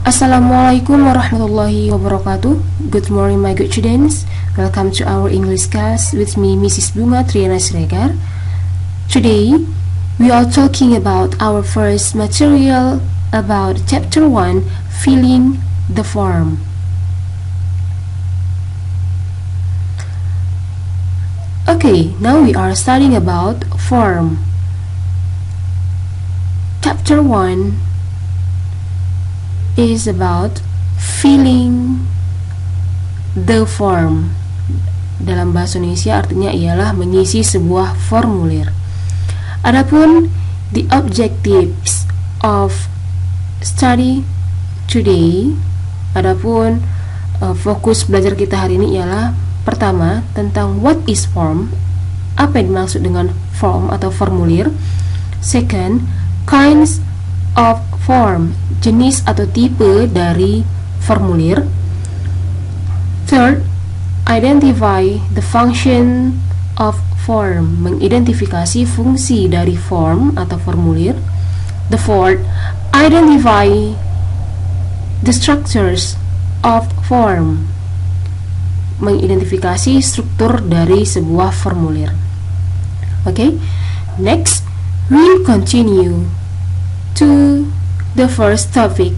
Assalamualaikum warahmatullahi wabarakatuh. Good morning my good students. Welcome to our English class with me Mrs. Bunga Triana Siregar. Today we are talking about our first material about chapter 1, filling the form. Okay, now we are studying about form. Chapter 1 is about filling the form. Dalam bahasa Indonesia artinya ialah mengisi sebuah formulir. Adapun the objectives of study today, adapun fokus belajar kita hari ini ialah pertama tentang what is form, apa yang dimaksud dengan form atau formulir. Second, kinds of form, jenis atau tipe dari formulir. Third, identify the function of form, mengidentifikasi fungsi dari form atau formulir. The fourth, identify the structures of form, mengidentifikasi struktur dari sebuah formulir. Okay, next we'll continue to the first topic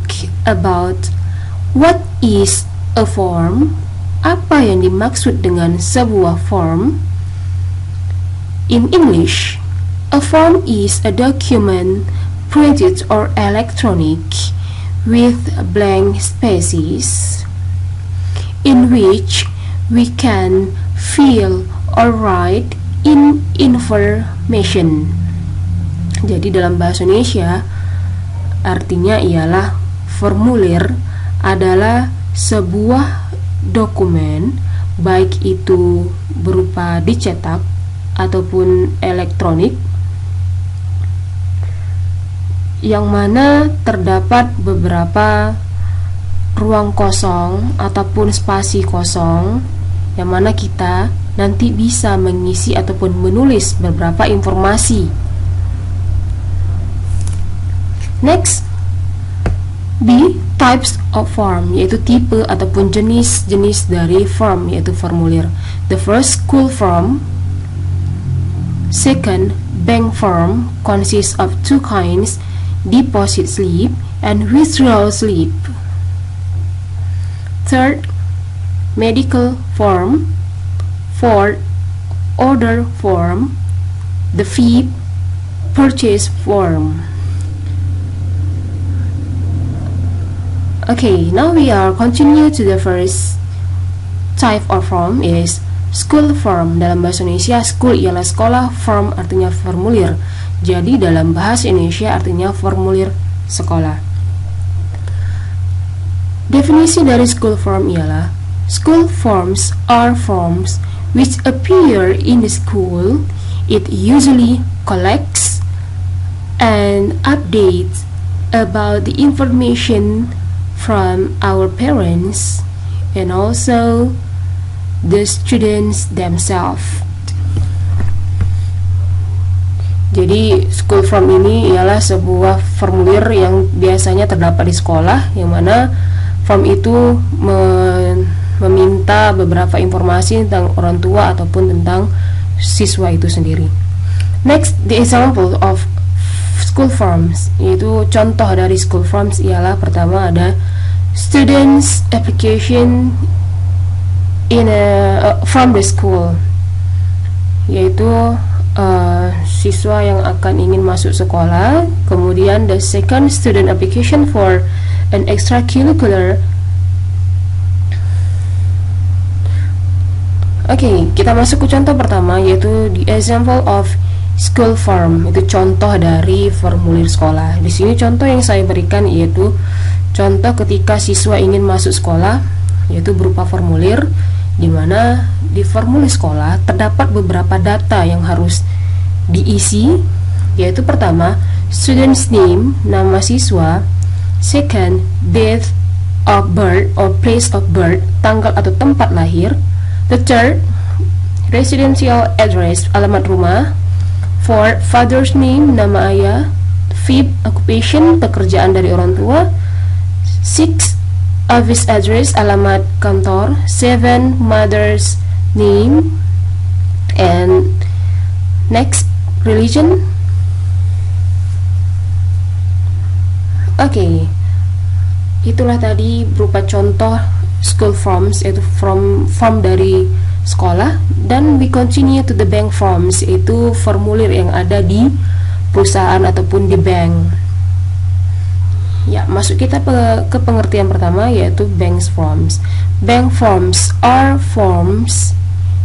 about what is a form, apa yang dimaksud dengan sebuah form. In English, a form is a document, printed or electronic, with blank spaces, in which we can fill or write in information. Jadi dalam bahasa Indonesia artinya ialah formulir adalah sebuah dokumen, baik itu berupa dicetak ataupun elektronik, yang mana terdapat beberapa ruang kosong ataupun spasi kosong, yang mana kita nanti bisa mengisi ataupun menulis beberapa informasi. Next, B, types of form, yaitu tipe ataupun jenis-jenis dari form, yaitu formulir. The first, school form. Second, bank form, consists of two kinds, deposit slip and withdrawal slip. Third, medical form. Fourth, order form. The fifth, purchase form. Okay, now we are continue to the first type of form is school form. Dalam bahasa Indonesia, school ialah sekolah, form artinya formulir. Jadi dalam bahasa Indonesia artinya formulir sekolah. Definisi dari school form ialah school forms are forms which appear in the school. It usually collects and updates about the information from our parents and also the students themselves. Jadi school form ini ialah sebuah formulir yang biasanya terdapat di sekolah, yang mana form itu meminta beberapa informasi tentang orang tua ataupun tentang siswa itu sendiri. Next, the example of school forms, yaitu contoh dari school forms ialah pertama ada students application from the school, yaitu siswa yang akan ingin masuk sekolah. Kemudian the second, student application for an extracurricular. Okay, kita masuk ke contoh pertama, yaitu the example of school form, itu contoh dari formulir sekolah. Di sini contoh yang saya berikan yaitu contoh ketika siswa ingin masuk sekolah, yaitu berupa formulir, di mana di formulir sekolah terdapat beberapa data yang harus diisi, yaitu pertama, student's name, nama siswa. Second, date of birth or place of birth, tanggal atau tempat lahir. The third, residential address, alamat rumah. Fourth, father's name, nama ayah. Fifth, occupation, pekerjaan dari orang tua. 6. Office address, alamat kantor. 7. Mother's name. And next, religion. Oke, itulah tadi berupa contoh school forms, yaitu form dari sekolah. Dan we continue to the bank forms, yaitu formulir yang ada di perusahaan ataupun di bank. Ya, masuk kita ke pengertian pertama, yaitu bank forms. Bank forms are forms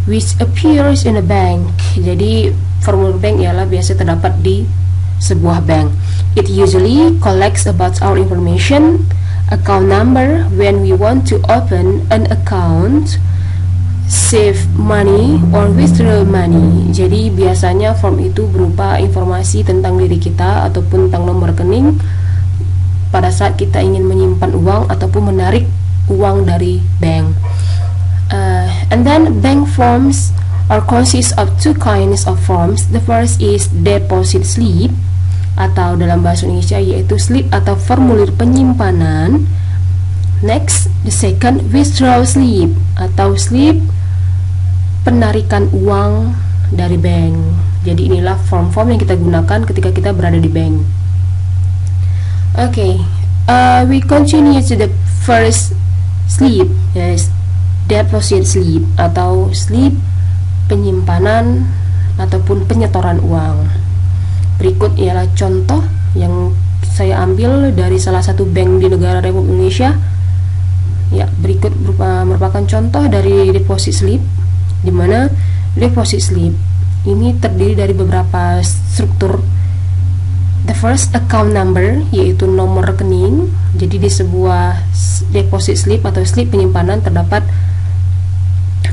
which appears in a bank. Jadi formulir bank ialah biasa terdapat di sebuah bank. It usually collects about our information, account number when we want to open an account, save money or withdraw money. Jadi biasanya form itu berupa informasi tentang diri kita ataupun tentang nomor rekening pada saat kita ingin menyimpan uang ataupun menarik uang dari bank. And then bank forms are consist of two kinds of forms. The first is deposit slip, atau dalam bahasa Indonesia yaitu slip atau formulir penyimpanan. Next, the second, withdrawal slip atau slip penarikan uang dari bank. Jadi inilah form-form yang kita gunakan ketika kita berada di bank. Okay, we continue to the first slip, yes, deposit slip atau slip penyimpanan ataupun penyetoran uang. Berikut ialah contoh yang saya ambil dari salah satu bank di negara Republik Indonesia. Ya, berikut merupakan contoh dari deposit slip, di mana deposit slip ini terdiri dari beberapa struktur. The first, account number, yaitu nomor rekening. Jadi di sebuah deposit slip atau slip penyimpanan terdapat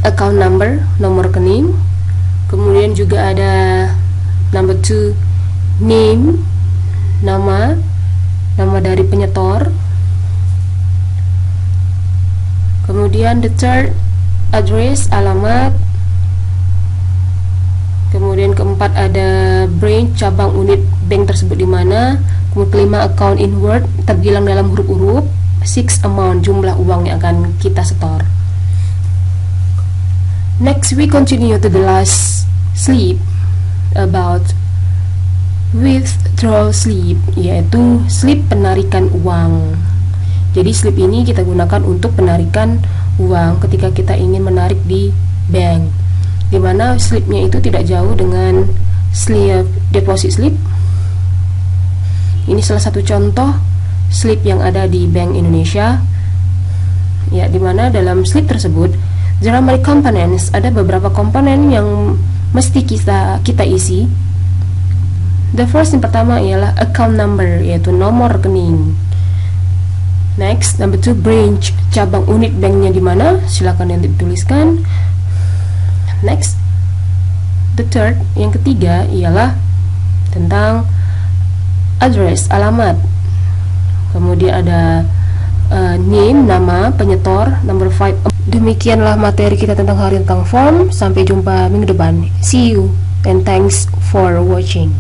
account number, nomor rekening. Kemudian juga ada number 2, name, nama dari penyetor. Kemudian the third, address, alamat. Kemudian keempat ada branch, cabang unit bank tersebut di mana. Kemudian kelima, account in word, terbilang dalam huruf-huruf. 6, amount, jumlah uang yang akan kita setor. Next, we continue to the last slip about withdrawal slip, yaitu slip penarikan uang. Jadi slip ini kita gunakan untuk penarikan uang ketika kita ingin menarik di bank, dimana slipnya itu tidak jauh dengan slip deposit slip. Ini salah satu contoh slip yang ada di Bank Indonesia, ya, dimana dalam slip tersebut there are many components, ada beberapa komponen yang mesti kita isi. The first, yang pertama ialah account number, yaitu nomor rekening. Next, number 2, branch, cabang unit banknya di mana, silakan yang dituliskan. Next, the third, yang ketiga ialah tentang address, alamat. Kemudian ada name, nama penyetor. Number 5. Demikianlah materi kita tentang hari tentang form. Sampai jumpa minggu depan. See you and thanks for watching.